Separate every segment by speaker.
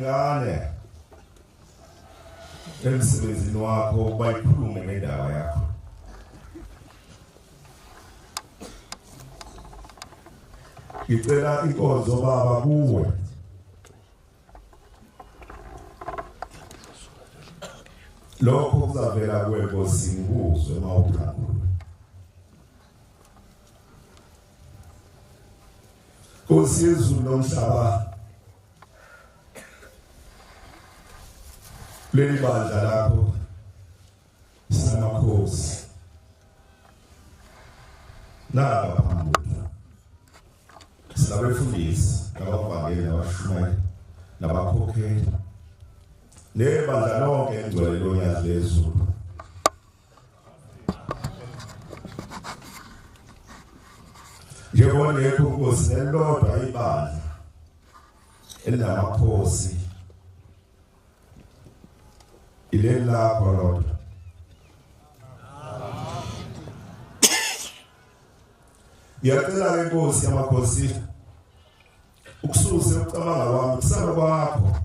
Speaker 1: ingane emsebenzini wakho bayikhulume ngendaba yakho. Ngicela inkonzo baba kuwe lokho kuzavela kuwe Nkosini kuzwe mawukhangula. Nkosi yezulu nomhlaba leli bandla lakho sinamakhosi naba phambili sinabefundisi nabavangeli nabashumayeli nabakhokheli nebandla lonke engcwele lonyaka lezulu. Njengoba ngekho Nkosi nelodwa ibandla elinamakhosi ileli lakho lodwa. Ngiyacela Nkosi yamakhosi ukususe ukucabanga kwami kusala kwakho.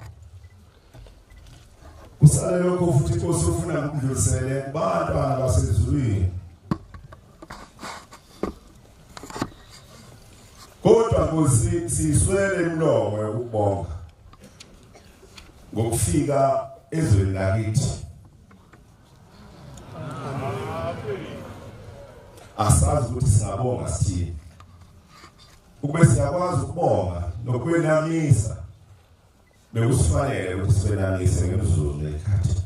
Speaker 1: Kusale lokho futhi Nkosi ufuna ukudlulisele kubantwana basezulwini. Kodwa Nkosi siswele imlomo yokubonga ngokufika ezweni lakithi. Asazi ukuthi singabonga sithini. Ukube siyakwazi ukubonga nokwenamisa bekusifanele ukuthi sibenamise ngemzuzu lekhathi.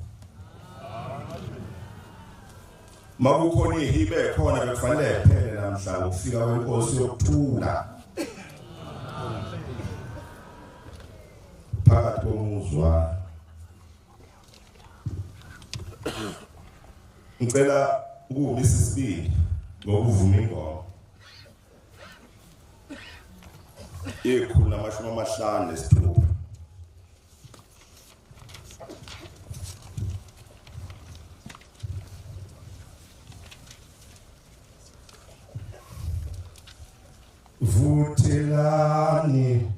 Speaker 1: Makukhona ihibe khona bekufanele phele namhlanje ukufika kwenkosi yokuthula phakathi komuzwa. Ngicela ukubisa isibindi ngokuvuma ingoma yekhulu namashumi amahlanu nesithupha. Vuthelani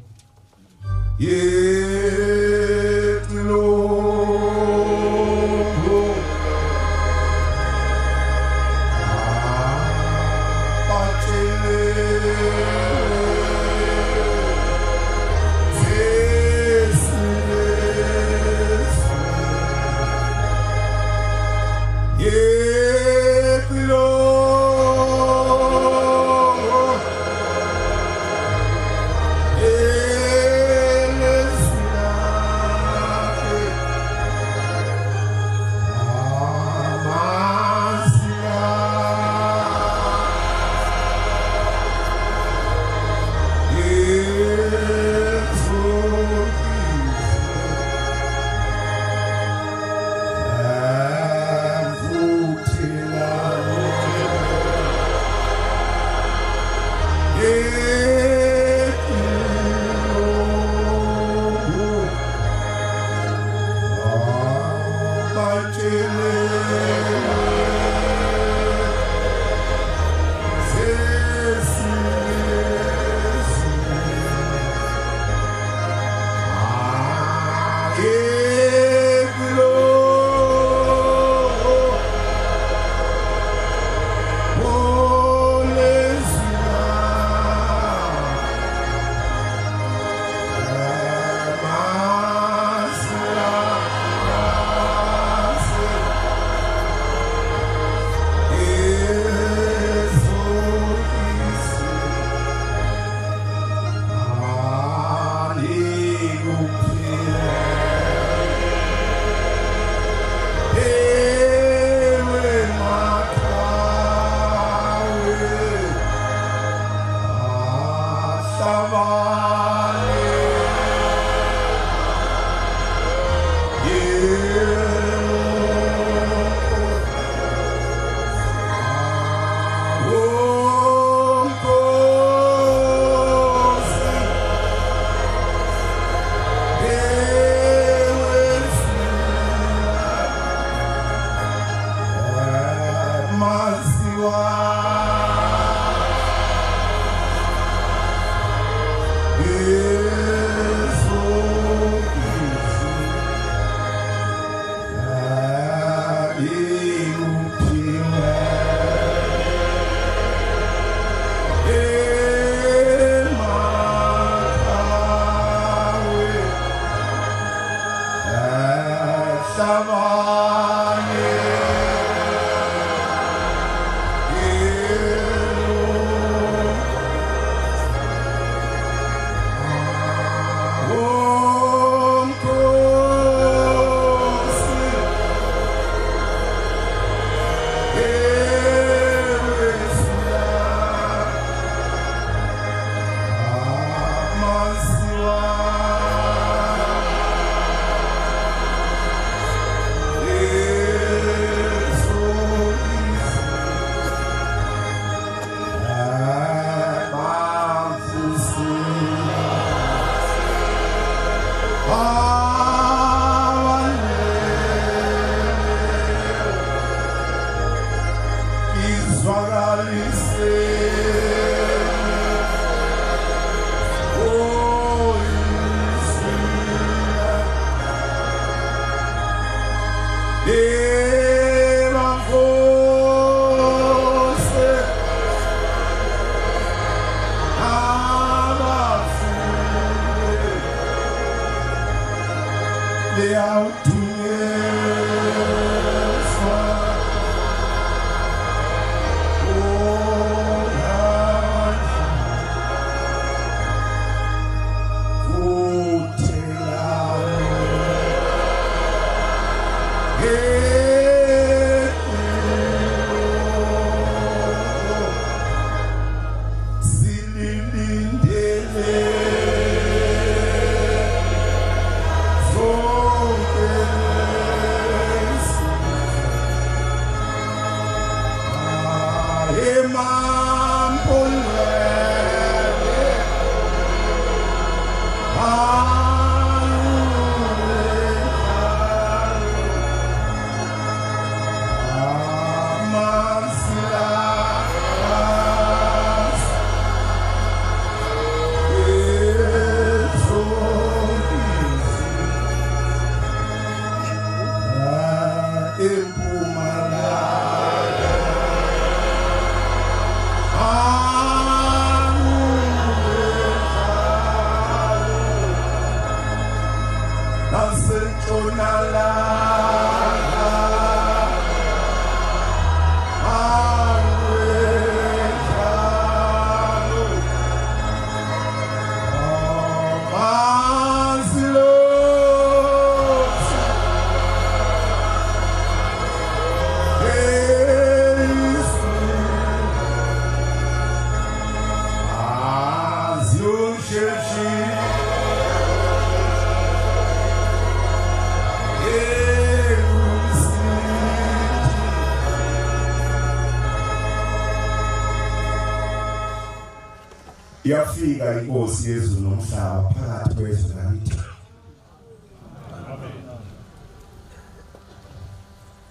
Speaker 1: Yafika inkosi yezulu nomhlaba phakathi kwezwe lakithi.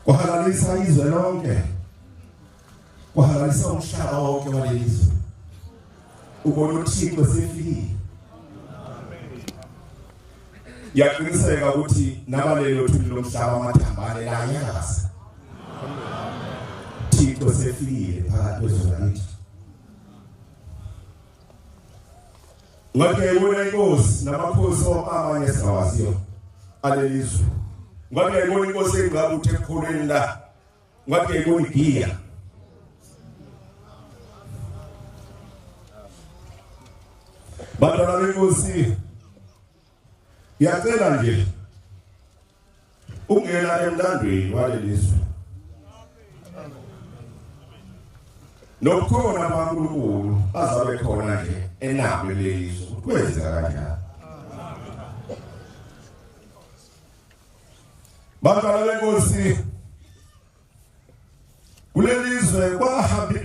Speaker 1: Kwahalalisa izwe lonke. Kwahalalisa umhlaba wonke walelizwe. Ubona uThixo sefikile. Yaqiniseka ukuthi nabalelo thuli lomhlaba amathambane la yakaza. Uthixo sefikile phakathi kwezwe lakithi. Ngakho ibona inkosi namakhosi amanye esawaziyo alelizwe. Ngakho ibona inkosi engqaba uthe ekhuleni la. Ngakho ibona igiya. Bantwana benkosi yacela nje ungena emlandweni walelizwe. Nokukhona kaNkulunkulu azabe khona nje enabo lelizwe kwenzeka kanjani. Bantwana benkosi kulelizwe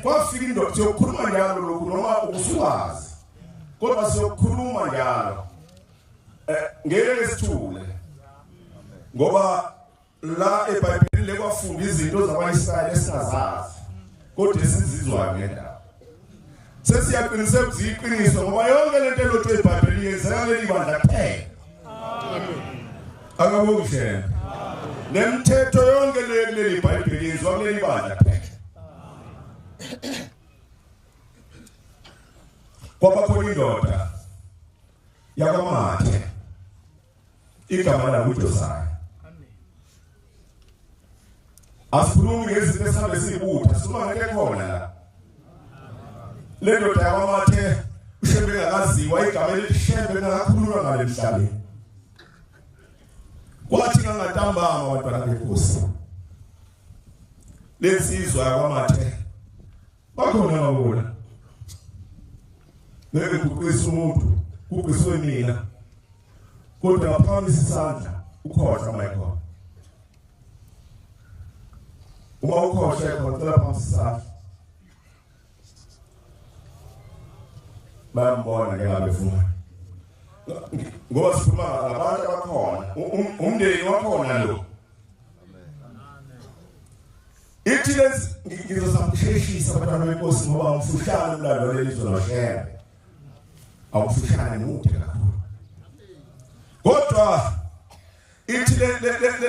Speaker 1: kwafika indoda yokukhuluma njalo lokhu noma ukuswazi. Kodwa siyokhuluma njalo ngeke sithule ngoba la eBhayibhelini lekwafunda izinto zabaIsrayeli esingazazi kodwa sizizwa ngedaba. Sesiyaqiniseka ukuthi iqiniso ngoba yonke lento elothe eBhayibhelini yenzeka leli bandla kuphela. Amen. Akabonge. Nemithetho yonke leli Bhayibhelini yenziwa leli bandla kuphela. Kwaba khona indoda yakwaMathe igama layo uJosiah. Asikhulumi ngezinto esihambe sibutha sima ngeke khona la. Le ndoda yakwaMathe uShembe engakaziwa igama elithi Shembe engakakhululwa ngale mhlabeni. Kwathi ngantambama abantwana benkosi. Lesizwe yakwaMathe bakhona ngabona. Ngeke kuqisa umuntu kuqiswe mina kodwa ngaphambi isandla ukhohlwa Michael. Uma ukhohlwa kodwa phambi isandla bayambona ngabefuna ngoba sikhuluma ngabantu abakhona umndeni wakhona lo. Ithi lezi ngizosamsheshisa abantwana benkosi ngoba umfushane umlando lelizwe loShembe. Awufushane mude kakhulu. Kodwa ithi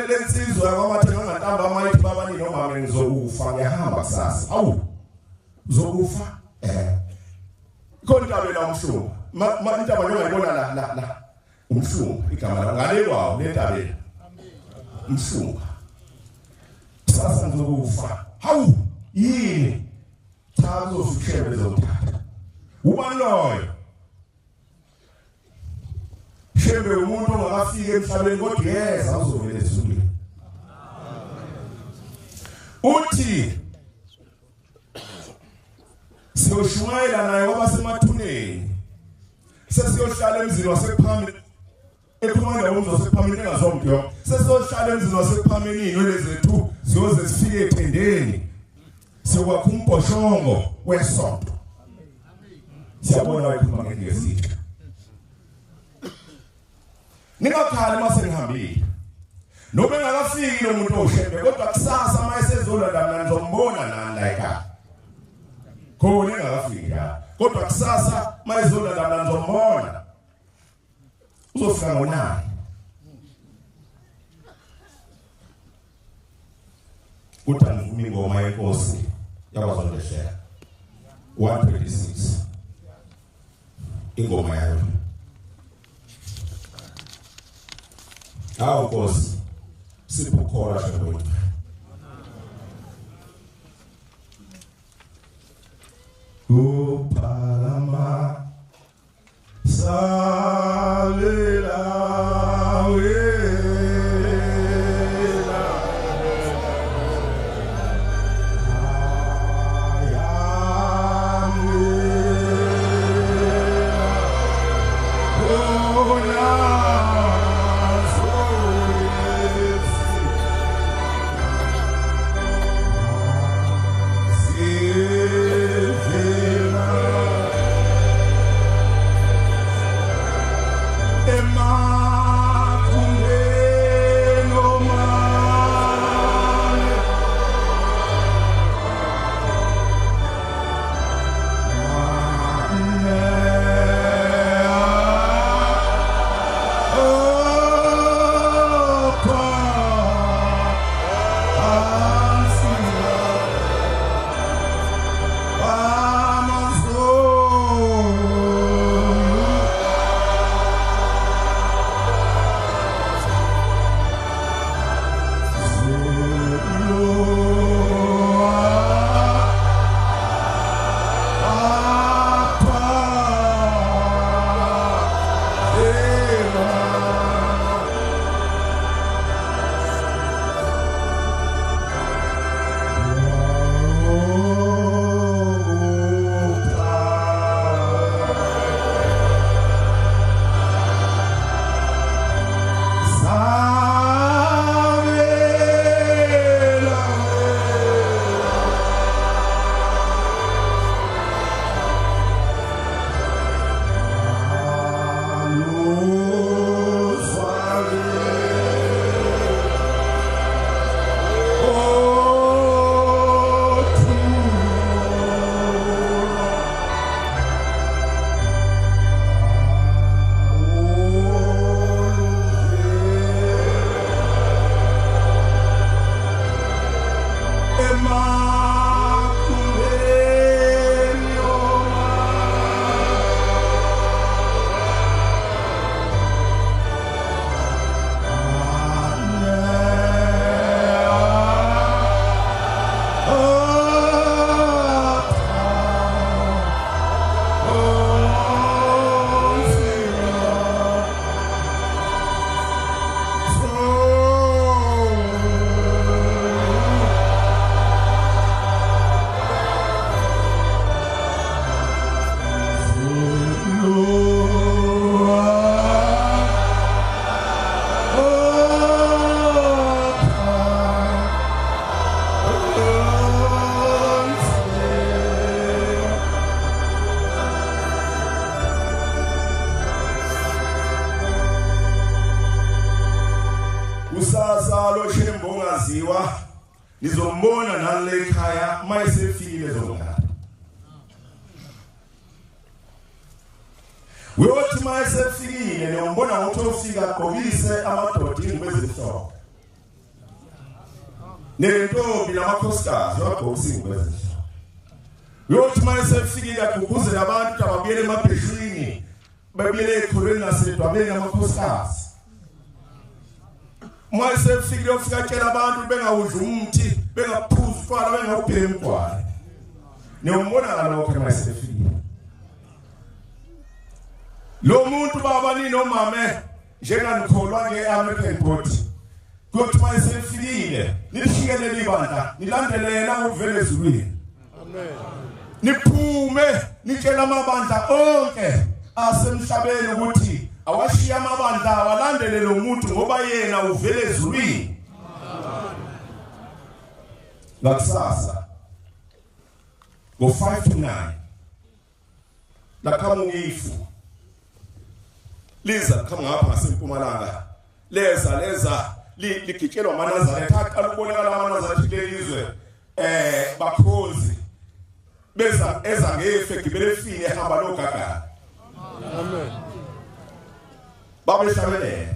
Speaker 1: lensizwa yakwaMathe ngantambama ithi baba noma ngizokufa ngiyahamba kusasa. Awu uzokufa? Konke abela umhlungu. Intaba ngiyayibona la umhlungu igama ngale kwawo lentabeni. msuka sasa ngizokufa hawu yini cha uzofishele zomthatha ubani loyo shembe umuntu ongakafika emhlabeni kodwa yeza uzovela ezulwini uthi siyoshumayela naye wabasemathuneni sesiyohlala emzini wasePhameni ekhulumana nomzi wasePhameni engazomntu sesiyohlala emzini wasePhameni inwele zethu siyoze sifike ethendeni siyokwakha umbhoshongo wesonto siyabona wayikhuluma ngesithi ningakhali mase ngihambile nobe engakafiki lo muntu oshembe kodwa kusasa mayesezolanda mina nizombona nani la ekhaya khona engakafiki la kodwa kusasa mayezolanda mina nizombona uzofika ngonani uthanduvuma ingoma yenkosi yakwaZondeshela 126 ingoma yayo awu Nkosi siphukhora shebona upalama salela Usasa lo shembo ngaziwa nizombona nale ekhaya mayisefikile zongana Weyothi mayisefikile niyombona ukuthi ufika qokise amadoda ingwezihlobo Nentombi namakhosikazi waqokisa ingwezihlobo Weyothi mayisefikile aguguzela abantu ababuyele emabheshini babuyele ekhulweni nasedwabeni amakhosikazi Mwase fikile ufika tshela abantu bengawudla umthi bengaphuza utshwala bengawubhema umgwala niyambona ngalokho mwase fikile lo muntu baba ni nomame njenganikholwa ngeAmerican Board kodwa mwase fikile nishikelele ibandla nilandelela uvele ezulwini amen niphume nitshela amabandla onke asemhlabeni ukuthi awashiya amabandla awalandele lo muntu ngoba yena uvele ezulwini lakusasa go 5 to 9 lakhama ngifu liza khama ngapha ngasempumalanga leza ligitshelwa amanazareth aqala ukubonakala amanazareth lelizwe bakhozi beza eza ngefe gibele fini ehamba logaga amen baba eshabele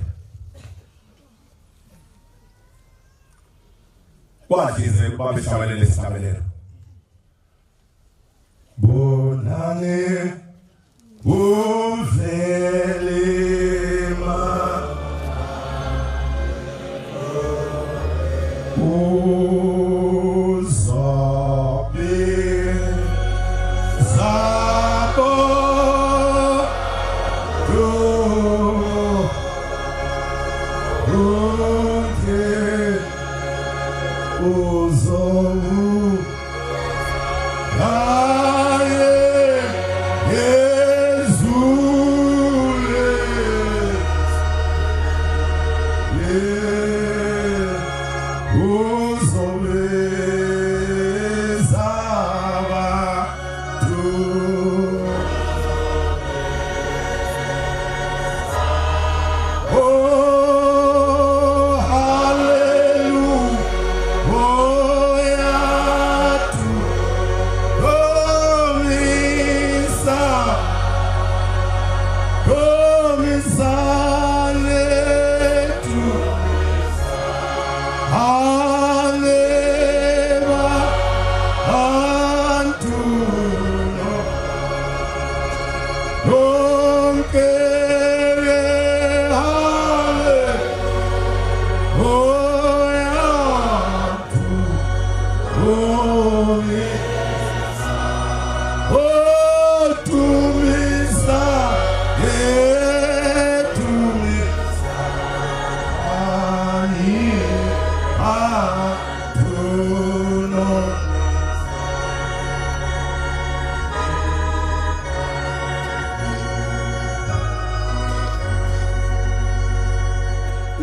Speaker 1: kwazize baba eshabele lesabelelo bonane uvelema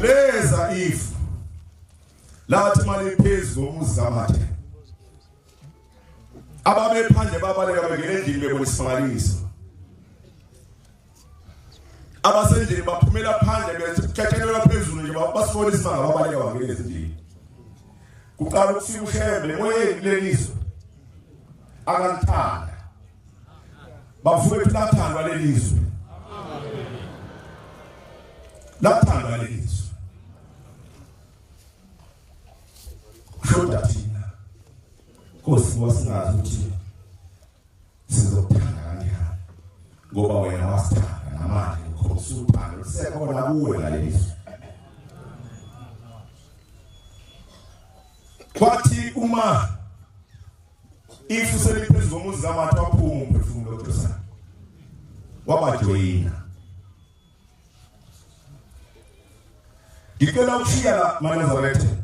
Speaker 1: leza ifu lathi mali phezulu ngomuzi kaMathe ababe phandle babaleka bengena endlini bebonisifakaliso abasendlini baphumela phandle bethatshelelwa phezulu nje basifona isimanga babaleka bangena endlini kuqala ukufika ushembe moyeni lelizwe akanthanda bavuke plathandwa lelizwe lathandwa lelizwe shoda thina Nkosi wasingazi ukuthi sizophanga kanjani ngoba wena wasithanda namanje ukhosi uphanga usekhona kuwe ngalelizwe kwathi uma ifu seliphezulu ngomuzi kaMathe waphuma umphefumulo loJoseph wabajoyina ngicela ukushiya maNazaretha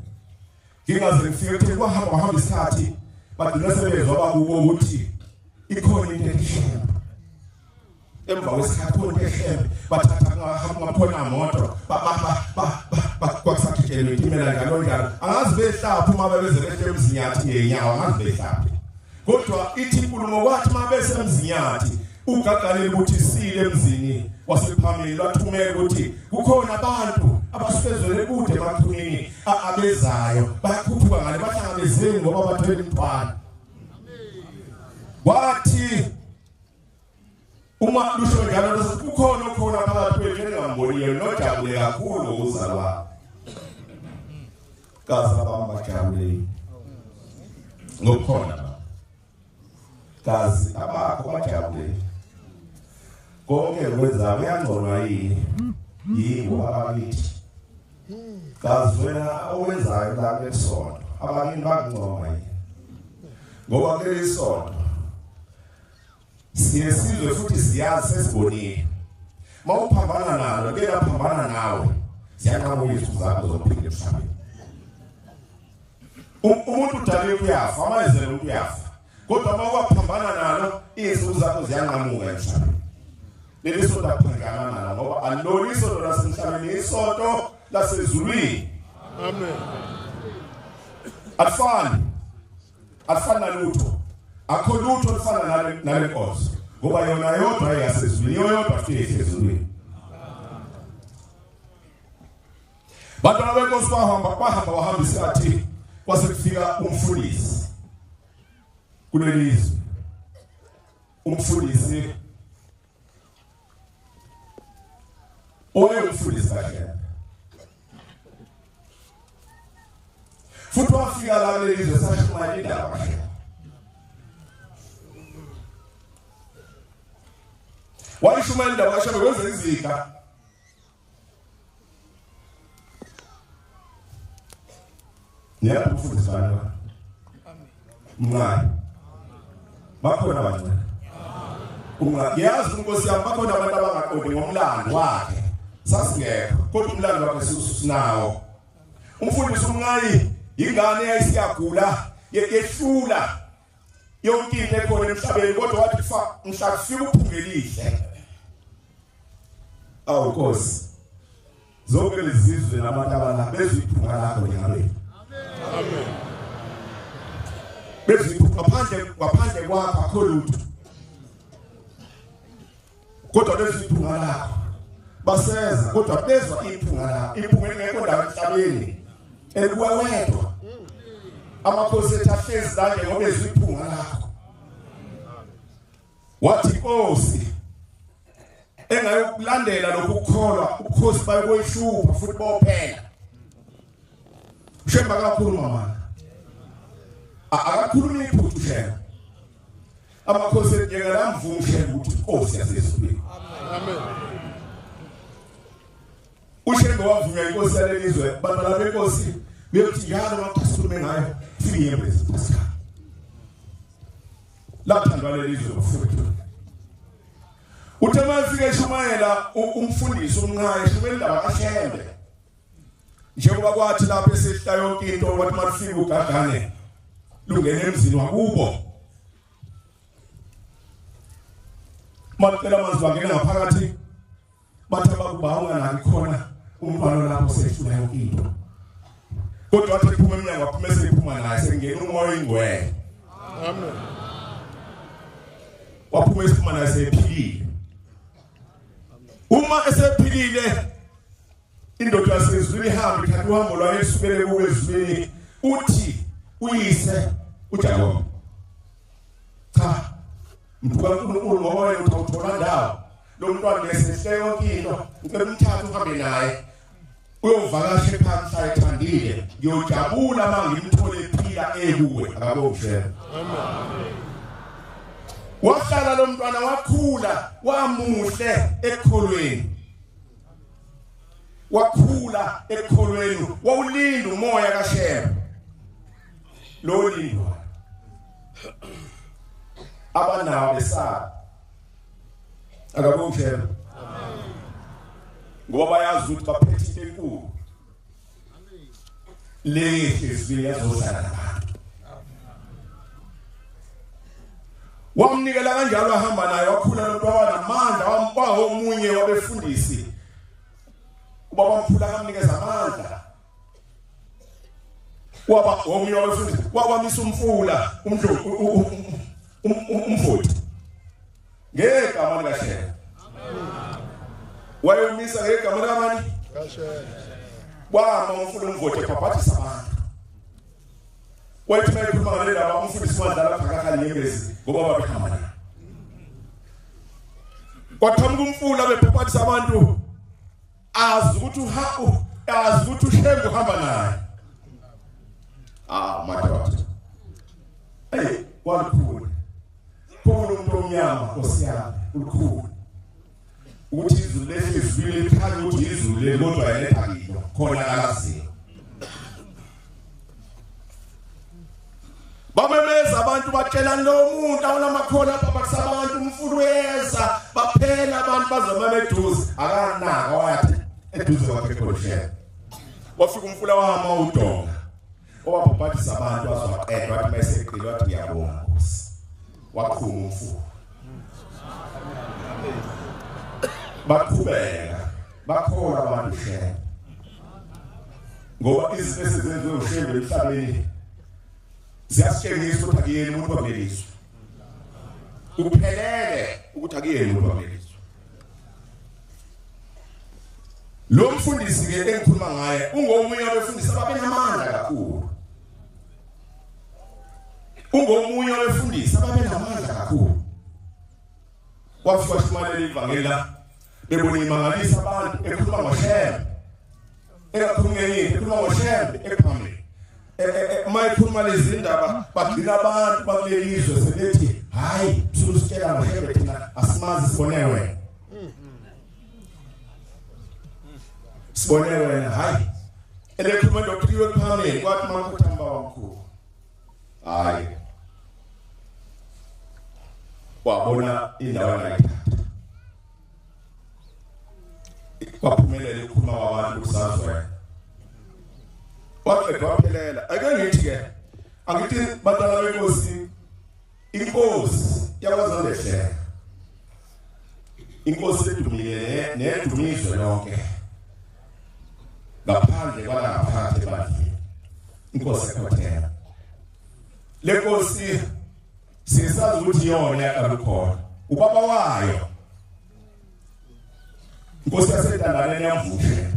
Speaker 1: ngingaze ngifike kwahamba isikhathi badlula sebezwa bakubo ukuthi ikhona into eshembe emva kwesikhathi khona eshembe bathatha ngaphona amoto kwakusakhethelwe itimela njalo njalo angazi behlapha uma bebeze behle emzinyathi ngenyawo angazi behlapha kodwa ithi inkulumo kwathi uma bese emzinyathi ugagaleli ukuthi sile emzini wasephambili lathumela ukuthi kukhona abantu abasifezele kude emathunini abezayo bayakhuphuka ngale bahlangabezeni ngoba bathwele imithwalo wathi uma lusho njalo kukhona phakathi kwethu engamboniyo nojabule kakhulu ukuzalwa kaza bambajabule ngokukhona kazi abakho bajabule konke kwenza kuyangconwa yini yibo abakithi kazi wena owenzayo la lesonto abangini bakuncoma yini ngoba ke lesonto siyesizwe futhi siyazi sesibonile mawuphambana nalo ke laphambana nawe siyanqamuka izwi zakho zokuphila emhlabeni umuntu udale ukuyafa amayezelo ukuyafa kodwa mawuphambana nalo izwi zakho ziyanqamuka emhlabeni leli sonto aphangana nalo ngoba alilona isonto lasemhlabeni isonto lasezulwini amen afana nalutho akho lutho olufana nale nkosi ngoba yona yodwa yasezulwini yodwa futhi yasezulwini bantwana benkosi bahamba isikhathi kwase kufika umfundisi kulelizwe umfundisi umfundisi kahle futhi wafika la lelizwe sashuma indaba kahle wayishuma indaba kahle kwenza izika niyaphi umfundisi bani amen mncane bakhona abancane ungayazi inkosi yami bakhona abantu abangaqondi ngomlando wakhe sasingekho kodwa umlando wakhe sinawo umfundisi umncane ingane eyayisiyagula yehlula yonke into ekhona emhlabeni kodwa wathi mhla kufika uphungelihle awu Nkosi zonke lezizwe nabantu abala beziphunga lakho njengabe amen beziphunga ngaphandle kwakho akho lutho kodwa beziphunga lakho baseza kodwa bezwa iphunga lakho iphunga engekho ndawo emhlabeni eliwewedwa amakhosi ethahlezi la ngoba eziphunga lakho wathi Nkosi engayokulandela lokukholwa ukhosi bayoyishupa futhi bophela ushemba kakhulu mama akakhuluma iphuthu ushemba amakhosi njengala mvumo ushemba ukuthi Nkosi yasezulwini amen ushemba wavunywa inkosi yalelizwe bantwana benkosi beyothi njalo makukhulume ngayo siyembe pasika laphandwa lelizwe futhi uthema ufike eshumayela umfundisi umncane shumela indaba kaShembe njengoba kwathi lapho esehla yonke into wathi mafika ugagane lungene emzini wakubo maphela amazwi angena ngaphakathi bathi bakubawunga nani khona umbalo lapho sehla yonke into kodwa wathi iphuma eminyango aphuma esephuma naye sengena umoya ingcwele amen waphuma esiphuma naye sephilile uma esephilile indoda yasezulwini ihamba ithatha uhambo lwayo esukele kuwezulwini uthi uyise uJakobe cha mntuka uNkulunkulu ngoba wena uthola ndawo lo mntwana lesehle yonke into ngicela umthatha uhambe naye uyovakasha phansi ayithandile ngiyojabula mangimthole ephila ekuwe akabongisela amen wahlala lo mntwana wakhula wamuhle ekholweni wakhula ekholweni wawulinda umoya kaShembe lo lindo abanawo besaba akabongisela amen ngoba bayazi ukuthi baphethe into enkulu lehle yazosala nabantu wamnikela kanjalo ahamba naye wakhula lomntwana amandla wampaho omunye wabefundisi ubaba mphula kamnikeza amandla waba omunye wabefundisi wabamisa umfula umfoti ngegama likaShembe wayomisa ngegama likaMani kaShembe wama umfula umfoti ephaphathisa abantu wathi mayikhuluma ngale ndaba umfundisi wadlala phakathi nyembezi ngoba babekhamba kwaqhamuka umfula bephaphathisa abantu azi ukuthi uShembe uhamba naye madoda walukhulu umuntu omnyama Nkosi yami ulukhulu ukuthi izulu lesizwile likhanya ukuthi izulu lekodwa yelethakilo khona lakaziyo bamemeza abantu batshela lo muntu awunamakhono apha bakusabantu umfulu uyeza baphela abantu bazomama eduze akanaka wathi eduze kwakhe khona wafika umfula wama udonga owabhabhathisa abantu azwaqedwa wathi mayeseqile wathi ngiyabonga Nkosi waqhuma umfula baqhubeka bakhola abantu shela ngoba izinto ezenziwe ushembe emhlabeni ziyasitshengisa ukuthi akuyena umuntu wabeliswa kuphelele ukuthi akuyena umuntu wabeliswa lo mfundisi ke engikhuluma ngaye ungomunye wabefundisi ababenamandla kakhulu ungomunye wabefundisi ababenamandla kakhulu wafika shumalela ivangeli bebona imangalisa abantu ekhuluma ngoshembe ekakhuluma ngenye ekhuluma ngoshembe ephambili mayikhuluma lezi ndaba bagcina abantu bakulelizwe sebethi hayi susitshela ngoshembe thina asimazi sibone wena sibone wena hayi elekhuluma ndokhriwe phambili kwathi makuthamba wamkhulu hayi wabona indawo yakhe kwaphumelela ukukhuluma kwabantu kusazwe waqedwa waphelela ake ngithi ke angithi bantwana benkosi inkosi yakwazondehleka inkosi edumile nedumizwe lonke ngaphandle kwalapha ebandleni inkosi ekhothela le nkosi sisazi ukuthi yona yakalukhona ubaba wayo inkosi yaseNtandane yamvushe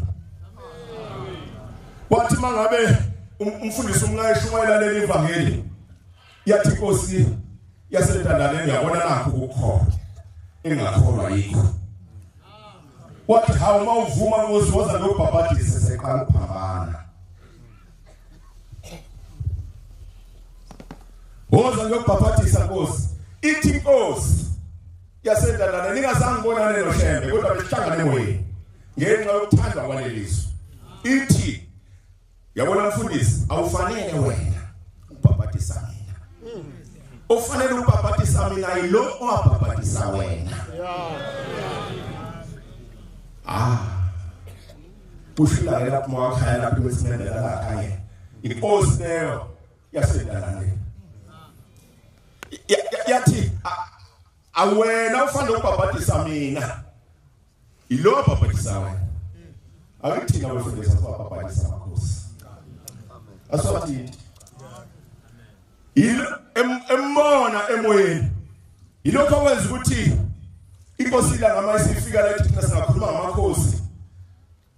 Speaker 1: wathi mangabe umfundisi umlayishumayela leli ivangeli yathi inkosi yaseNtandane yabona nakho ukukhona engakholwa yikho wathi hawu mawuvuma Nkosi woza lokubhabhadisa seqala ukuphambana woza lokubhabhadisa Nkosi ithi inkosi yaseNtandane ningazangibonane noshembe kodwa besihlangane moyeni ngenxa yokuthanda kwaleliso ithi yabona mfundisi awufanele wena ukubhabhadisa mina ufanele ukubhabhadisa mina yilo owabhabhadisa wena ushila lapho mwakhaya lapho kwesimendela la kanye inkosi leyo yaseNtandane yathi awena ufanele ukubhabhadisa mina yilo owabhabhadisa wena akuthina wefundisa ukubhabhadisa amakhosi aswathi embona emoyeni yilokho okwenza ukuthi inkosi la ngamayisifika la ethi singakhuluma ngamakhosi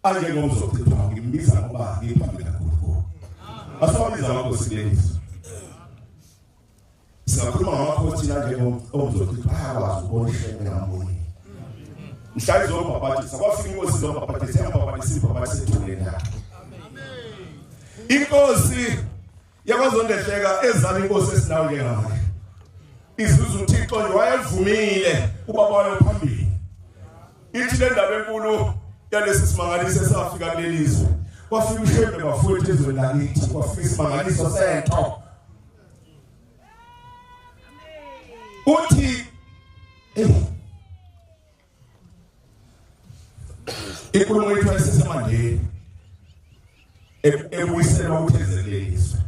Speaker 1: angengomzochithwa ngimbiza ngoba ngiphambi kakhulu aswabiza amakhosi lezi singakhuluma ngamakhosi la ngengomzochithwa akwazi ukubonishela ngamboni mhlawumbe zobhabhadisa kwafika inkosi zobhabhadisa yambhabhadisa ibhabhadisa ethuleni yakhe inkosi yakwazondehleka ezala inkosi esinayo njengayo izuzu uThixo nje wayevumile ubaba wayo phambili ithi le ndaba enkulu yalesi simangaliso esafika kulelizwe kwafika ushembe bafowethu ezweni lakithi kwafika isimangaliso sento uthi inkulumo yethu ayisesemandeni ebuyisela uthezelelizwe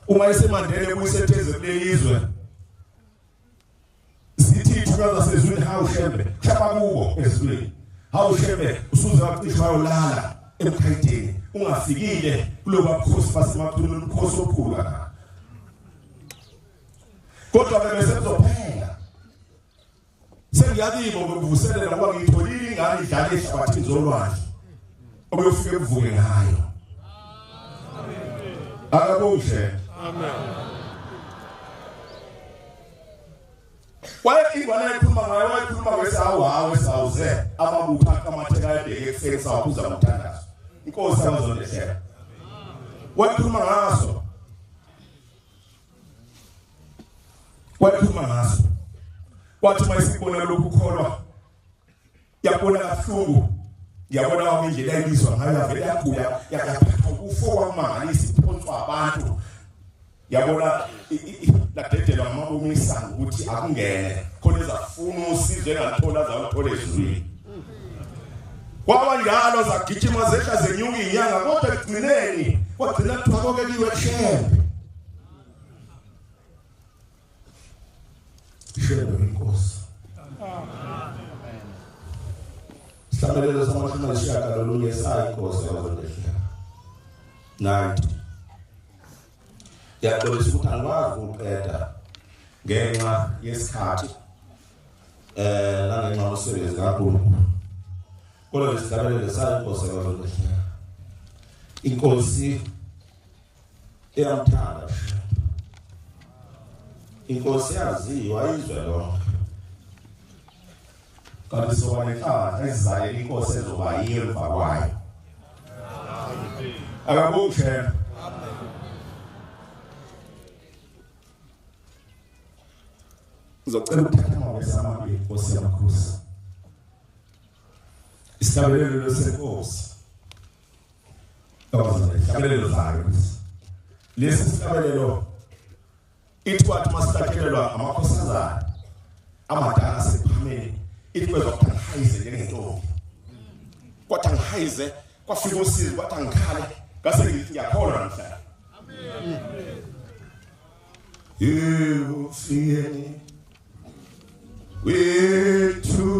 Speaker 1: uma esemandeni ebuyisela uthezelelizwe sithi thukaza sezwini hawu shembe chapa kubo ezwini hawu shembe usuze waqishwa yolala emkhayitini ungafikile kuloba bukhosi basemakhulu ubukhosi okhulu kana kodwa bese kuzophela sengiyakibo ukuvuselela ngoba ngitholile ingane idlala ehlabathini zolwandle obuyofika evuke ngayo akabonge amen waye ingwane ekhuluma ngayo wayekhuluma ngesawawe sawuze amabutha kamatheka ebheke ekufekisa wakuza umthandazo inkosi abazondehleka wayekhuluma ngaso wathi mayisibona lokhu kholwa yabona kabuhlungu yabona indlela ayibizwa ngayo yavele yaguya yakaphatha ukufo kwamangalisa iphonswa abantu yabona ladedelwa ngamabomisango ukuthi akungene khona ezafuna usizo engalithola azawuthola ezulwini kwaba njalo zagijima zehla zenyuka inyanga kodwa ekugcineni kwagcina kuthiwa kokeliwe shembe inkosi Sabalelo samashumi ayishagalolunye sayinkosi yabazolehla 90 yaqolisa ukuthi angikwazi ukuqeda ngenxa yesikhathi nangenxa yomsebenzi kaNkulunkulu kodwa lesabelelo sayinkosi yabazolehla inkosi eyamthanda inkosi yaziwa izwe lonke kanti sobanekhala ezayo inkosi ezoba yemva kwayo akabushe ngizocela ukuthatha amabesa amabili inkosi yamakhosi isabelelo lesenkosi isabelelo zayo lesi isabelelo ithi wathi masitakelelwa amakhosazana amadala sephameni ithi kwezokutha ngihayize njengentombi kwathi ngihayize kwafika usizi kwathi ngikhale ngase ngithi ngiyakholwa namhlanje amen you fear wethule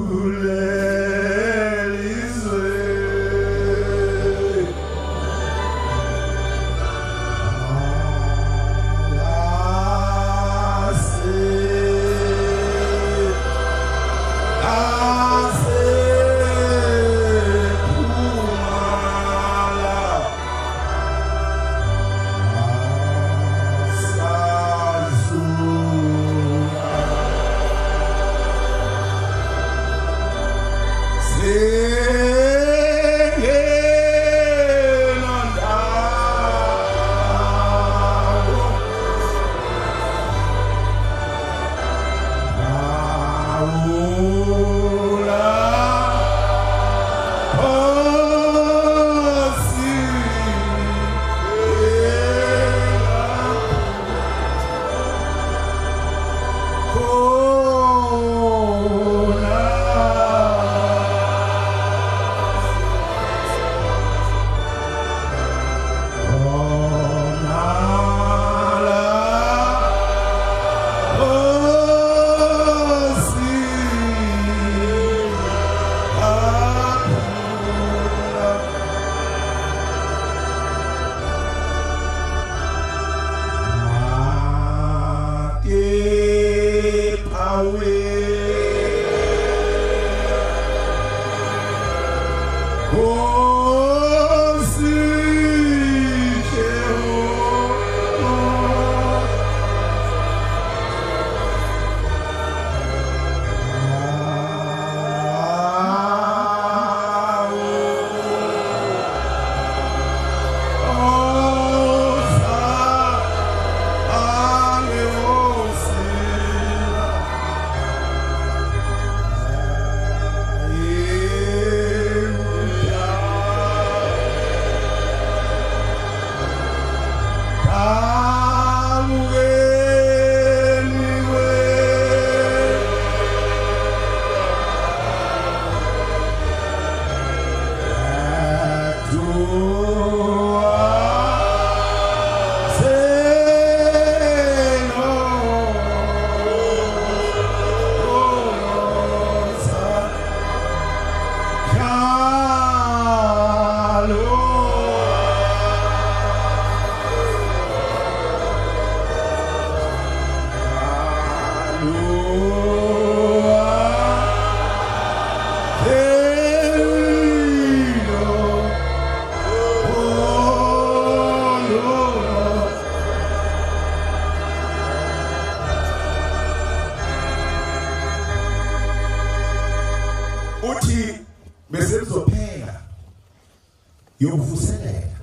Speaker 1: yokuvuselela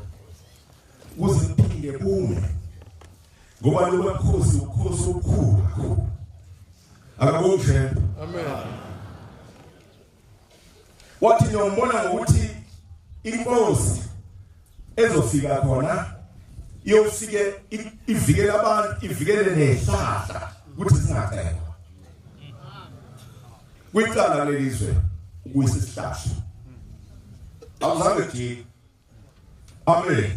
Speaker 1: uziphinde kume ngoba lo mkhosi ukhosi okukhulu akabonge amen wathi niyobona ngokuthi inkosi ezofika khona iyofike ivikele abantu ivikele nehlahla ukuthi singacelwa kwicala lelizwe kuyisihlahla awuzange nje amen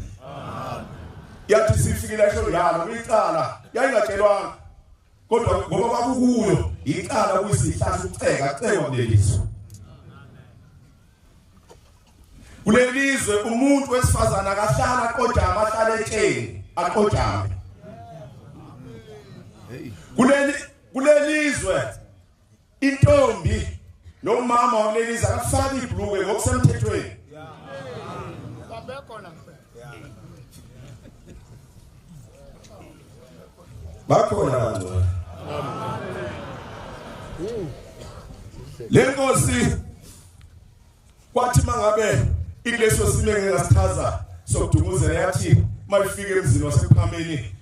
Speaker 1: yathi sifikile esho yalo kwicala yayingatshelwanga kodwa ngoba bakukuyo icala kuyisihlahla uceka kulelizwe kulelizwe umuntu wesifazana akahlala aqojama ahlala etsheni aqojame kulelizwe intombi nomama wakulelizwe akafaka ibhuluke ngokusemthethweni bakhona ngco lenkosi kwathi mangabe ileso sime ngasichaza sokudumuzela yathi malifike emzini wasePhameni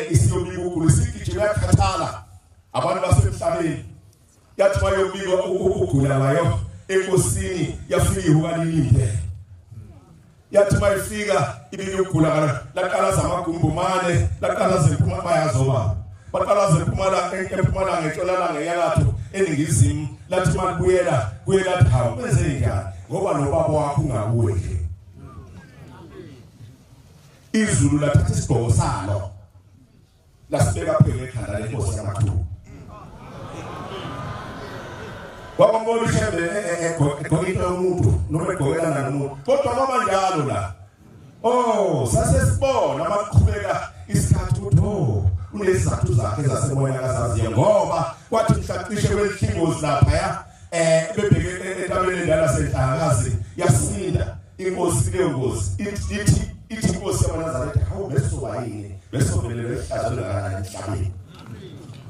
Speaker 1: isiyobika uGulu sigijima yakhathala abantu basemhlabeni yathi bayobika uGula layo enkosini yafika ihukanilinde yathi mayifika ibike uGula laqala zamagumbumane laqala zephuma bayazoba baqala zephumala eMpumalanga eNtshonalanga enyakatho eningizimu lathi malibuyela hawu benze njani ngoba nobaba wakho ungakuwe nje izulu lathatha isigqoko salo lasibeka phela ekhanda lenkosi yamathungu kwabambona ushembe egqokile umuntu noma egqokelana nomuntu kodwa ngoba njalo la sasesibona amaqhubeka isikhathi ukuthi unesizathu zakhe zasebona akazaziyo ngoba kwathi mhlacishe welikhingozi lapha bebheke entabeni endala senhlakazi yasinda inkosi leyo ngozi ithi inkosi yabaNazaretha hawu besoba yini besobelele ehlazwe ngana emhlabeni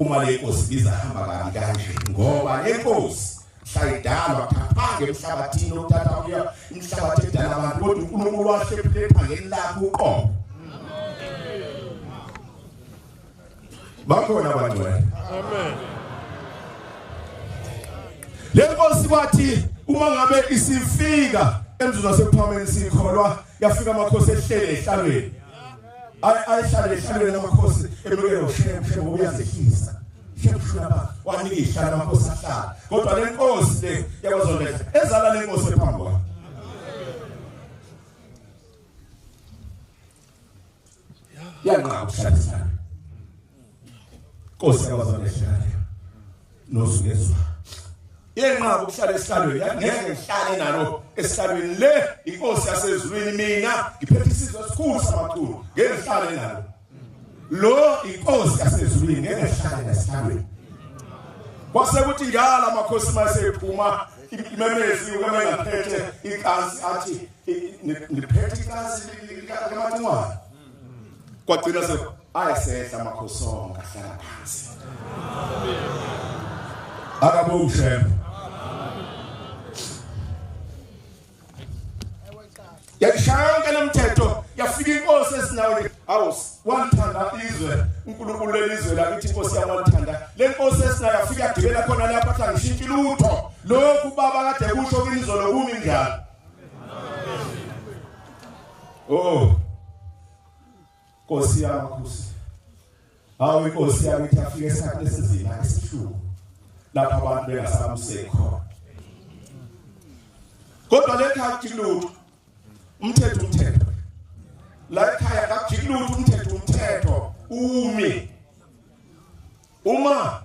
Speaker 1: uma le nkosi izahamba kabi kanje ngoba le nkosi sayidalwa kaphange emhlabathini ukuthatha kuya emhlabathini edala abantu kodwa uNkulunkulu wahlephule ephangeni lakhe uqobo bakhona abantu amen lenkosi kwathi uma ngabe isifika emzini wasePhameni sikholwa yafika amakhosi ehlele ehlalweni ayihlale ehlalweni amakhosi emukele ushemshemo uyazehlisa shemshuna wanika ihlala amakhosi ahlala kodwa lenkosi le yakwaZondlela ezala lenkosi ephambi kwayo yanqa ukuhlalisana Nkosi yakwaZondlela nozungezwa yenqaba ukuhlala esihlalweni ngeke ngihlale nalo esihlalweni le inkosi yasezulwini mina ngiphethe isizwe esikhulu samakhulu ngeke ngihlale nalo lo inkosi yasezulwini ngeke ngihlale nesihlalweni kwase kuthi njalo amakhosi mayesephuma imemezi ukemengaphethe inkazi athi niphethe inkazi likaMathungwana kwagcina ayesehla amakhosi onke ahlala phansi akabonge yakishanga nomthetho yafika inkosi esinawe walithanda izwe uNkulunkulu lelizwe lakithi inkosi yawalithanda le nkosi esinayo yafika yagibela khona lapha athi angishintshe lutho lokhu baba kade kusho kwinizolo kumi njalo Nkosi yamakhosi hawu inkosi yakithi yafika esikhathi lesizina esihluku lapha abantu bengasamusekho kodwa lekha kilutho umthetho la ekhaya kakujikilutho umthetho umi uma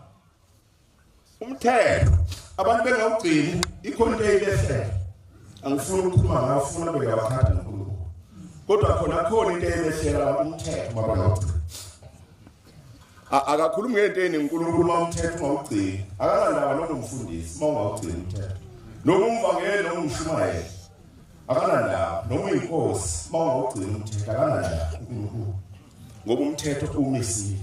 Speaker 1: umthetho abantu bengawugcini ikhona into eyilehle angifuni ukukhuluma ngayo ufuna bekabakhatha noNkulunkulu kodwa khona into eyilehlela umthetho mabangawugcini akakhulumi ngento enenkulunkulu umthetho ungawugcini akanandaba nomfundisi mawungawugcini umthetho noma umvangeli noma umshumayeli akanandaba noma inkosi mawungawugcini umthetho akanandaba uNkulunkulu ngoba umthetho umisile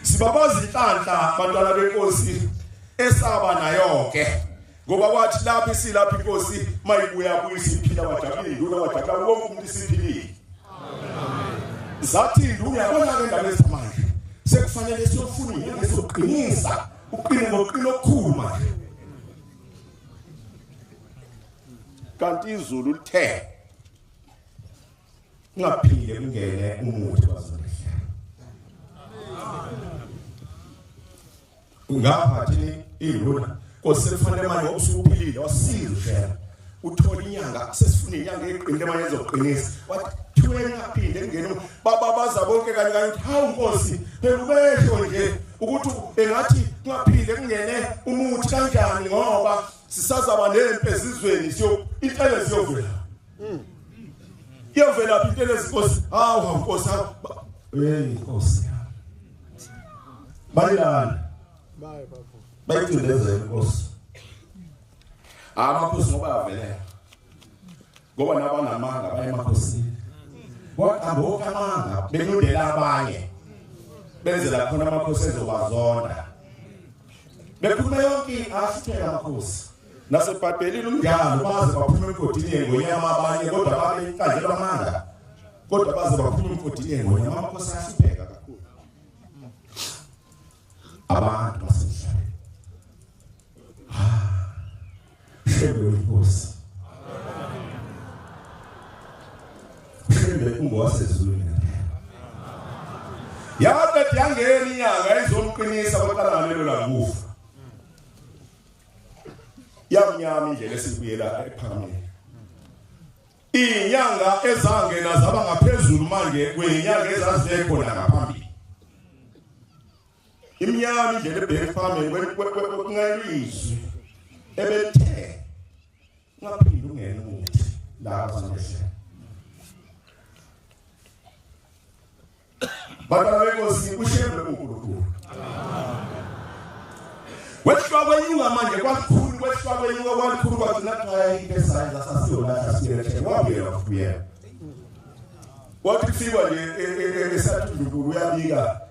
Speaker 1: sibabaza inhlanhla abantwana benkosi esaba nayo ke ngoba kwathi lapha isilapha inkosi mayibuya kuyisiphila wajabula induna wajabula wonke umuntu isiphilile amen zathi induna yabona ke indaba ezamanje sekufanele siyofuna ngesoqinisa uqine ngoqino okukhulu manje kanti izulu lithe ngaphinde kungene umuthi wazondehlela ngapha thini ilona kosefane manje ngokusuphilile wasiza shela uthola inyanga sesifuna inyanga eqinile manje ezoqinisa wathi thuwena ngaphinde kungene babaza bonke kanye kanye hawu Nkosi bekubesho nje ukuthi engathi ngaphinde kungene umuthi kanjani ngoba sisazaba nempe ezizweni intele ziyovela iyovela intele Nkosi hawu Nkosi Nkosi bayilana bayithuleze Nkosi amakhosi ngoba avele ngoba nabanamanga bayemakhosini kwakamboka amanga benudela abanye benzela khona amakhosi ezobazonda bekhuluma yonke asithela amakhosi nasebhadelile umdlalo baze baphuma emgodini ngonyama abanye kodwa babe kanjalo amanga kodwa baze baphuma emgodini ngonyama amakhosi asipheka kakhulu abantu basemhlabeni shebe Nkosi shebe ungowasezulwini yathi yangena inyanga izomqinisa kwaqala lelo lakufa yamnyama indlela esibuyela ephakame inyanga ezangena zaba ngaphezulu manje kwenyanga ezazikhona ngaphambili imnyama indlela ebheke phakame kungayizwi ebethe ngaphinde ungene umuthi la abazondehlela Baba Nkosi ushebe uNkulunkulu. Wetshwa kwenyuka manje kwakhulu wetshwa kwenyuka kwakhulu kwathina xa ipesayiza sasiyona sasiyele wabuyela kufuyela. Wathi kufika nje esathundunkulu uyabika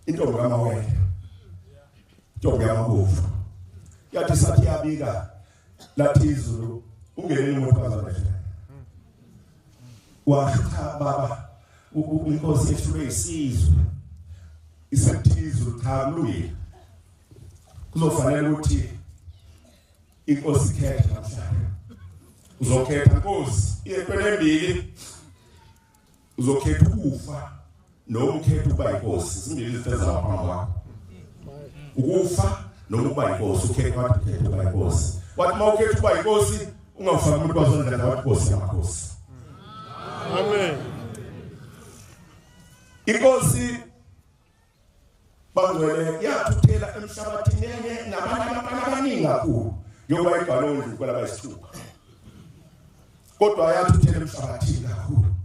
Speaker 1: intombi kaMawele. Intombi yamabovu. Yathi sathi yabika lathi izulu ungene umuntu bazondehlela. Washa baba Inkosi yethu isizwe isathizo cha kulungile kuzofanele ukuthi inkosi ikhethe namhlanje uzokhetha Nkosi iyephele embili uzokhetha ukufa noma ukhetha ukuba inkosi simbili izinto ezaphambi kwakho ukufa noma ukuba inkosi ukhetha wathi ukhetha ukuba inkosi wathi mawukhetha ukuba inkosi ungafaki umuntu bazondlela wathi Nkosi yamakhosi amen. Inkosi bangcwele yathuthela emhlabathini nabantu abaningi kakhulu yoba igalonzi kwela bayisithupha kodwa yathuthela emhlabathini kakhulu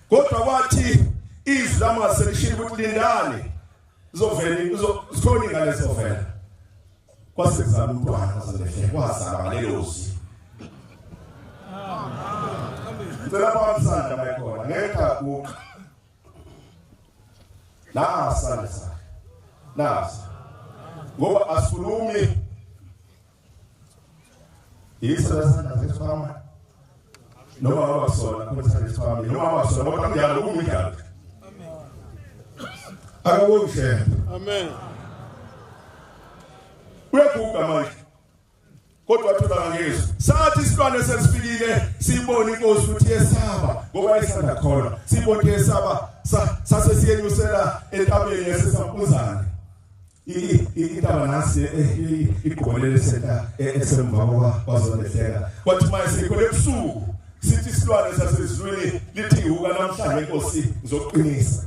Speaker 1: kodwa kwathi izwi lamaselishini ukuthi lindane izovela izikhona ingane zovela kwasekuzala umntwana wazalefela kwazala ngalelozi ngicela phamsanda bayikhona ngekho kuqa nasa ngoba asikhulumi isasanda sesifama noma abasona kuthi sesifama noma abasona kodwa njalo kunjalo akubonge amen uyabuka manje kodwa thola ngezwe sathi isibane sesifikile sibone Inkosi ukuthi yesaba ngoba isanda khona sibone yesaba sase siyenyusela entabeni yasesampuzane intaba nasi igqolele senta esemva kwazondehlela kwathi manje sikhole ebusuku sithi isilwane sasezulwini lithi uka namhlanje Inkosi ngizoqinisa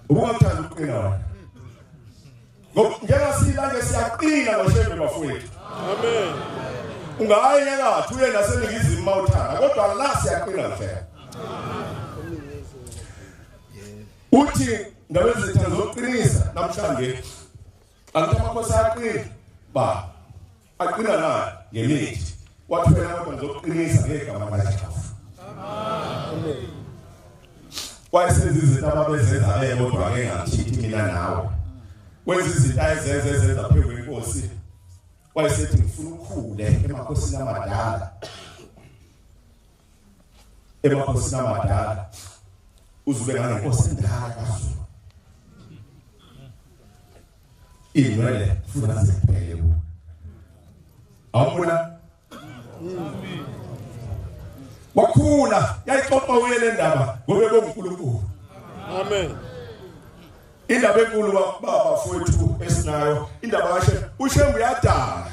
Speaker 1: ubungathanda ukuqina wena ngoba njengasila siyaqina ngoshebe bafowethu amen ungayi nyakathu uye naseningizimu mawuthanda kodwa la siyaqina nje uthi ngabezitha zoqinisa namhlanje angithi amakhosi aqina ba aqina la ngemithi wathwela kodwa zoqinisa ngegama likaJehova amen wayesenza izinto ababezenza kodwa ke ngathi mina nawe wenza izinto ayezenza phezu kwenkosi wayesethi ngifuna ukukhule emakhosini amadala uzubeka ngenkosi endala kaZulu inwele funa ziphele ku awubona wakhula yayixoxa uyele ndaba ngobe bonguNkulunkulu.
Speaker 2: Amen.
Speaker 1: Indaba enkulu baba fowethu esinayo indaba kaShem. uShem uyadala.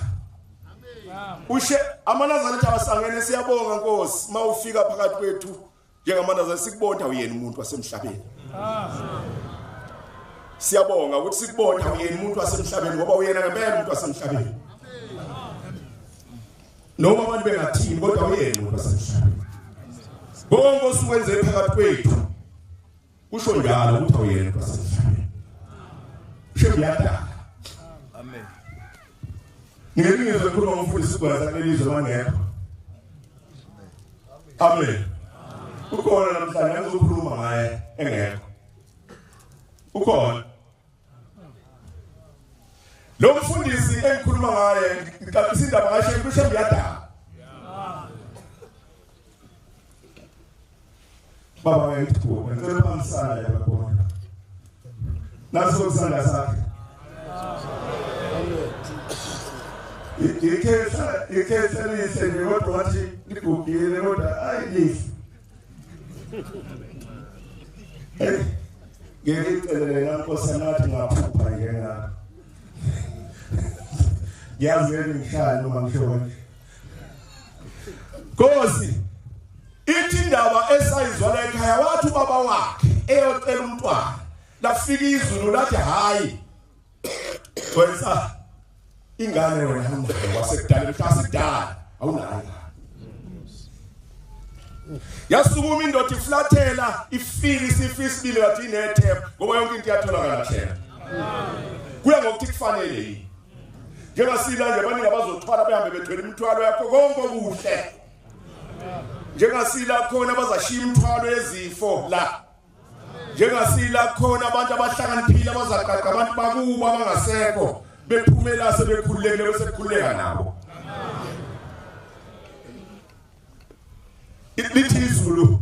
Speaker 1: Ushe amanazareth abasangene siyabonga Nkosi mawufika phakathi kwethu njengamanazareth sikubonda uyena umuntu wasemhlabeni. Siyabonga ukuthi sikubonda uyena umuntu wasemhlabeni ngoba uyena ngempela umuntu wasemhlabeni. Noma abantu bengathini kodwa uyena umuntu wasemhlabeni. Bonke osikwenze phakathi kwethu kusho njalo ukuthi uyena umuntu wasemhlabeni. Ushe uyadala.
Speaker 2: Amen.
Speaker 1: Ngelinye ikhuluma ngomfundisi kwaza lelizwe mangekho. Amen. Ukhona namhlanje ngizokhuluma ngaye engekho. Ukhona. Lo mfundisi engikhuluma ngaye ngicacisa indaba kaShem. uShem uyadala. Baba wethu ngicela phamsana lapho. Naso kusanda sakhe. Ikhetha lise kodwa wathi ngigugile kodwa ayilisi. Ngicela Nkosi nathi ngaphupha ngena. Yazi ngihlala noma ngisho. Nkosi ithi indaba esayizwa la ekhaya wathi baba wakhe eyocela umntwana lafika izulu lathi hayi. Kwenza ingane wena wasekudala mhlasidala awunayo. Yasukuma indoda iflathela ifika isifisibile ngathi inethemba ngoba yonke into iyatholakala thena. Kuya ngokuthi kufanele yini. Njengasila nje abaningi abazothwala behambe bethwele imithwalo yakho konke okuhle. Njengasila khona abazashiya imithwalo yezifo la. Njengasila khona abantu abahlakaniphile abazaqaqa abantu bakubo abangasekho bephumela sebekhululekile bese kukhuleka nabo. Lithi izulu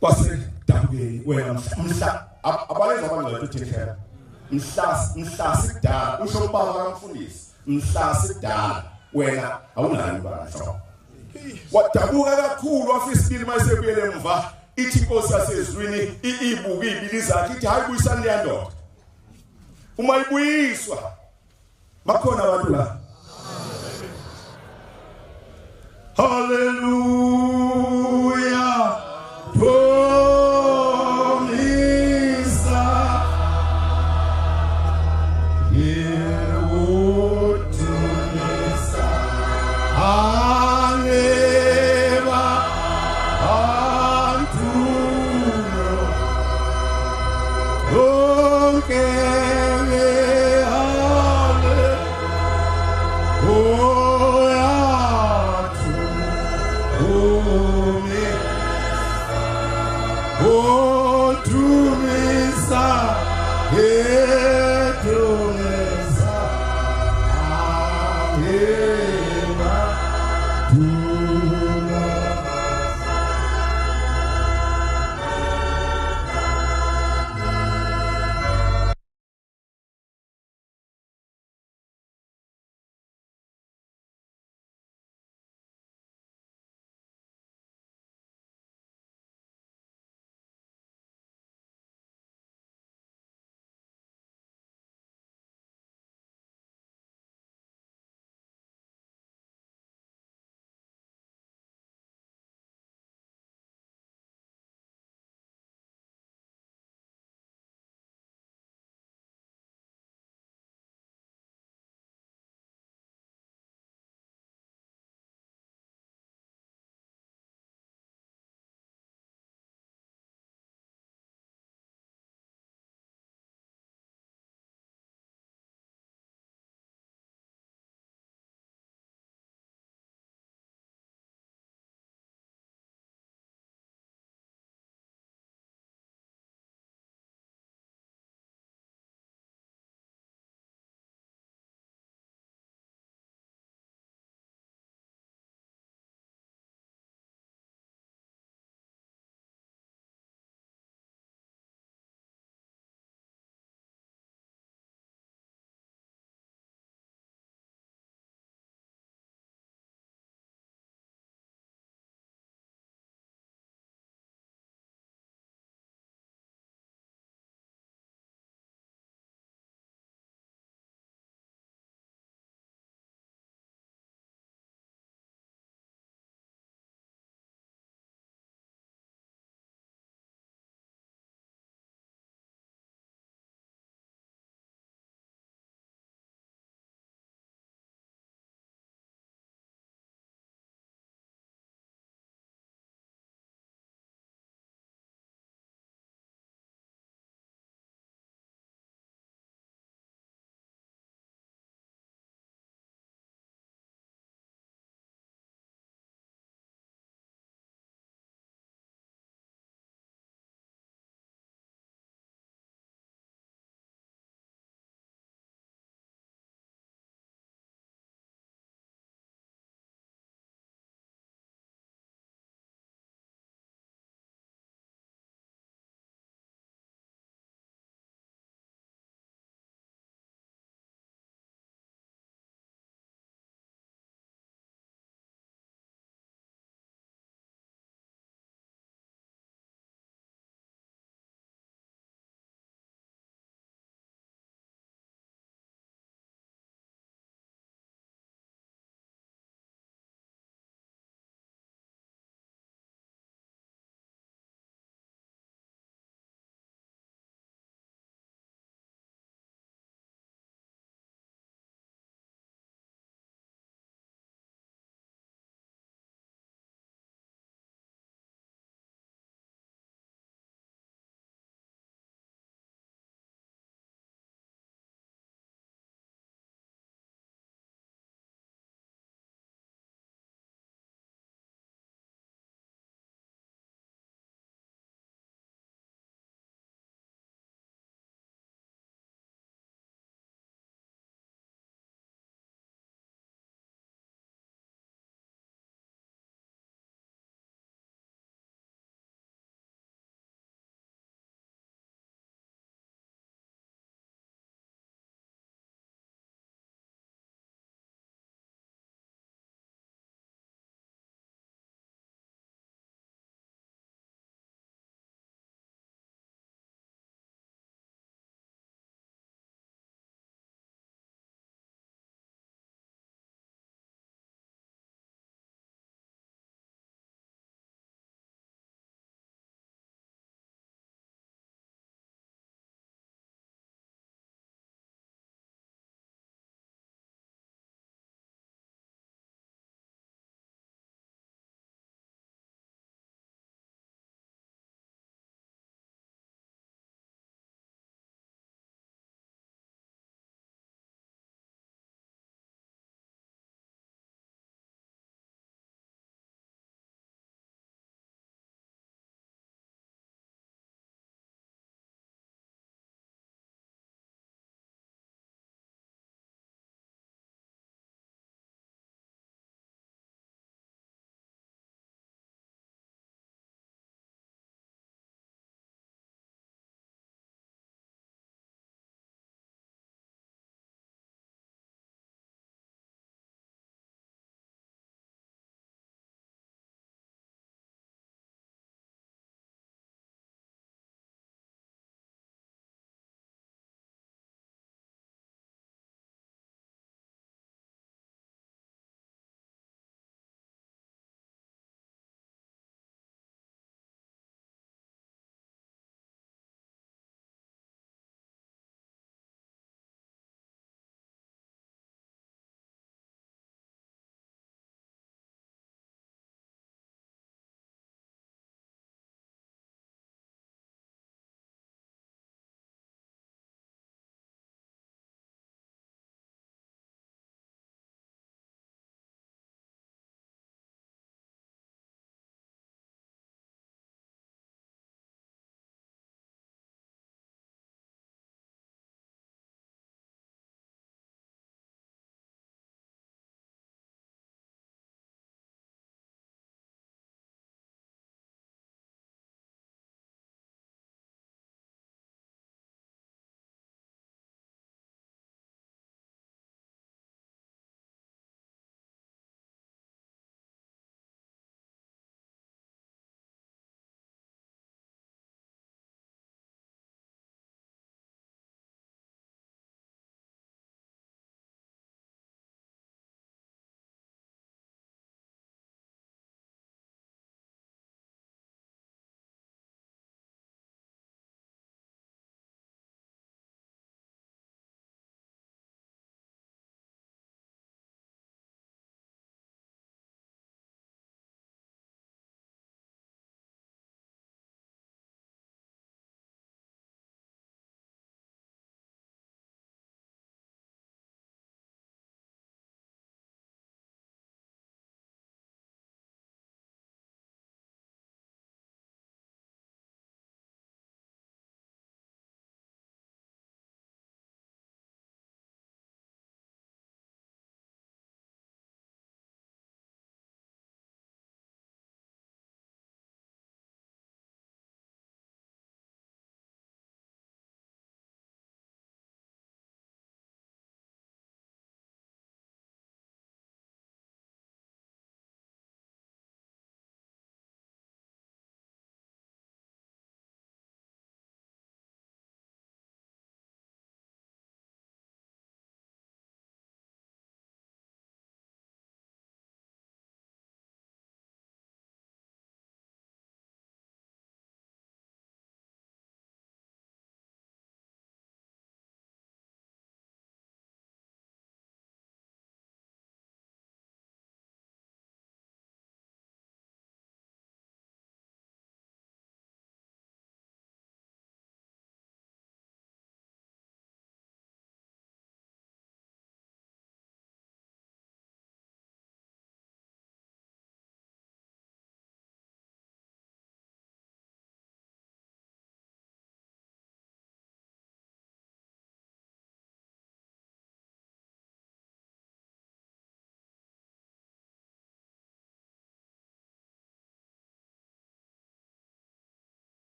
Speaker 1: kwase dabukeni wena mhla abayenza abangcwele uthixela mhla sidala usho ubaba kaMfundisi mhla sidala wena awunani basho. Wadabuka kakhulu wafisa isibili mayesebuyele emva ithi Inkosi yasezwini ibuka izibili zakhe ithi hayi buyisani le ndoda. Uma ibuyiswa bakhona abantu la. Hallelujah. Promisa. Yewotumisa. Aneva. Antuno. Okay.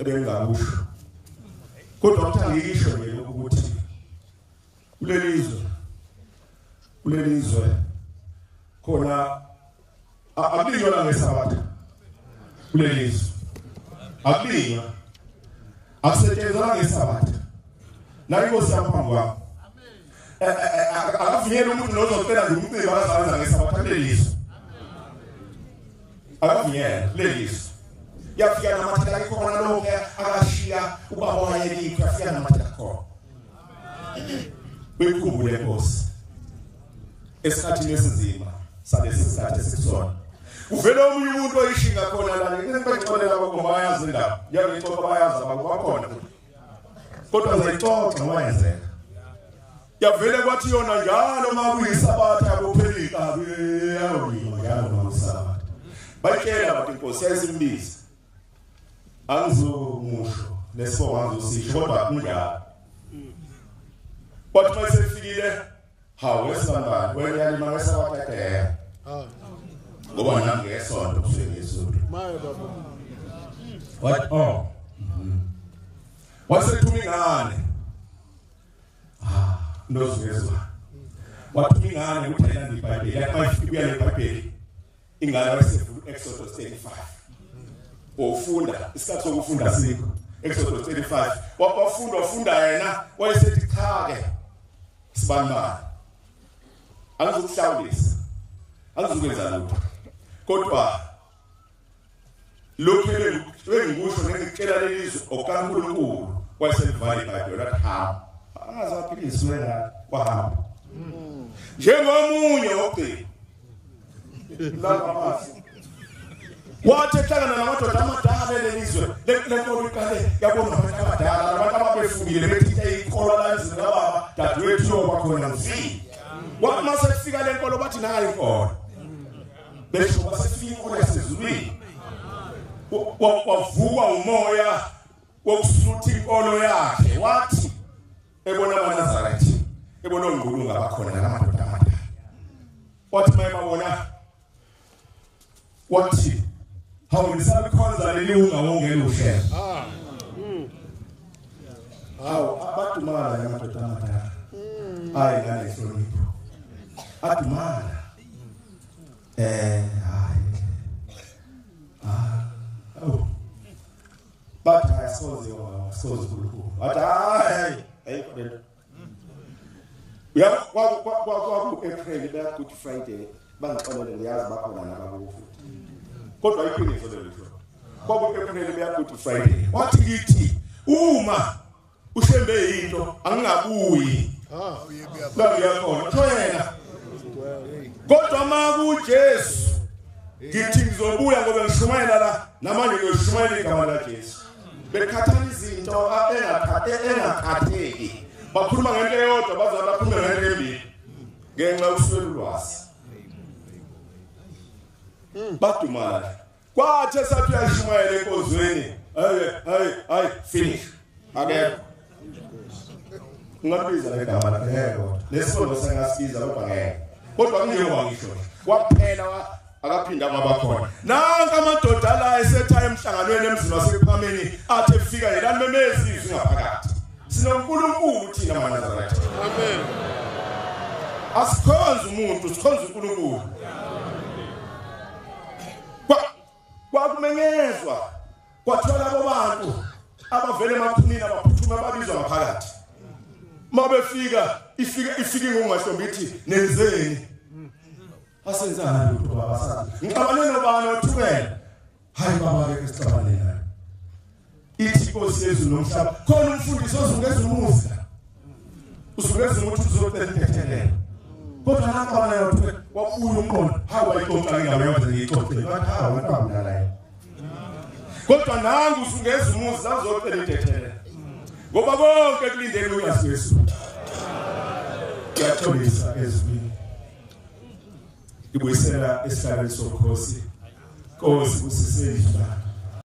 Speaker 1: ebengakusho kodwa ngithangisho nje ukuthi kulelizwe khona akulinywa ngesabatha kulelizwe akulinywa akusetshenzwa ngesabatha nayinkosi yaphambi akavunyelwa umuntu nozocela nje umcimbi akazayenza ngesabatha kulelizwe akavunyelwa kulelizwe yafika namathela ikhona lonke akashiya ubaba wayekho yafika namathela khona bekhumbule Nkosi esikhathini esinzima salesi sikhathi esikusona uvele omunye umuntu oyishinga khona la ngizibexolela abagomba bayazi indaba ngiyangixoxa bayazi abakhona kodwa ngizayixoxa ngoyenzeka yavele kwathi yona njalo makuyisabatha akuphelika yawuyima njalo makusabatha bayitshela bathi Nkosi yayisimbiza angizomusho lesibongo angizosisho kodwa kunjalo bathi mayisefikile hawe sibambani wena yalima ngesabatha ngoba nami ngesonto kusengezulu maye baba what wasethuma ingane ndozizwa wathuma ingane ukuthela iBhayibheli yakufika leBhayibheli ingane wasevula Exodus 35 ofunda isikhathi sokufunda sikho Exodus 35 wafunda yena wayesethi cha ke sibanibani angizokuhlawulisa angizokwenza lutho kodwa lokho engikusho ngikutshela lelizwe okaNkulunkulu wayeselivale iBhayibheli lathi hamba angazaphikiswe la kwahamba njengomunye ogcina la masi wathi ehlangana namadoda amadala lelizwe lenkolo ikale yabona abantu abadala abantu ababefungile bethe ikolo lanzini lababa dadewethu yoba khona mfini wathi mase kufika lenkolo bathi nayi inkolo besho basefika inkolo yasezulwini wavuka umoya wokusutha inkolo yakhe wathi ebona amaNazaretha ebona ongqulunga abakhona namadoda amadala wathi mayebabona wathi hawu nisalikhonza leliunga wongela uhlelo hawu abadumala namadoda amadala hayi ngane hlonipho adumala bathi ayasoze uNkulunkulu wathi hayi kodwa kwaku April la Good Friday bangixolele ngiyazi bakhona nabakufu kodwa iqiniso lelo kwaku April la Good Friday wathi ngithi uma ushembe into angingabuyi la ngiyakhona thoyena kodwa makuJesu ngithi ngizobuya ngoba ngishumayela la namanje ngiyoshumayela igama la Jesu bekhathana izinto engakhatheki bakhuluma ngento eyodwa bazabe bakhuluma ngento embili ngenxa yokuswela ulwazi badumala kwathi esathi uyashumayela enkozweni hayi finish akekho ngabiza legama lakhe lesibono sengasiza kodwa ngeke kodwa kungewa ngisho kwaphela akaphinda kwabakhona nanka amadoda la esetha emhlanganweni emzini wasePhameni athi efika yena memezizwe ngaphakathi sinoNkulunkulu thina amaNazaretha amen asikhonza umuntu sikhonza uNkulunkulu kwakumenyezwa kwathola abantu abavele emaphumini abaphuthuma babizwa ngaphakathi mabefika ifika ingongahlombi ithi nenzeni asenzana lutho baba sathi ngixabane nobani othukela hayi baba ke sixabane naye ithi Nkosi yezulu nomhlaba khona umfundisi ozungeza umusa uzungeza umuntu uzotethelela kodwa nakabana yothe wabuya umqondo hawa ayixoxa ingaba yonke ngixoxe bathi hawa ntabula la kodwa nangu uzungeza umusa uzotethelela ngoba konke kulindele uyasesu yathobisa ezwini ibuyisela esihlalweni sobukhosi Nkosi usisizwa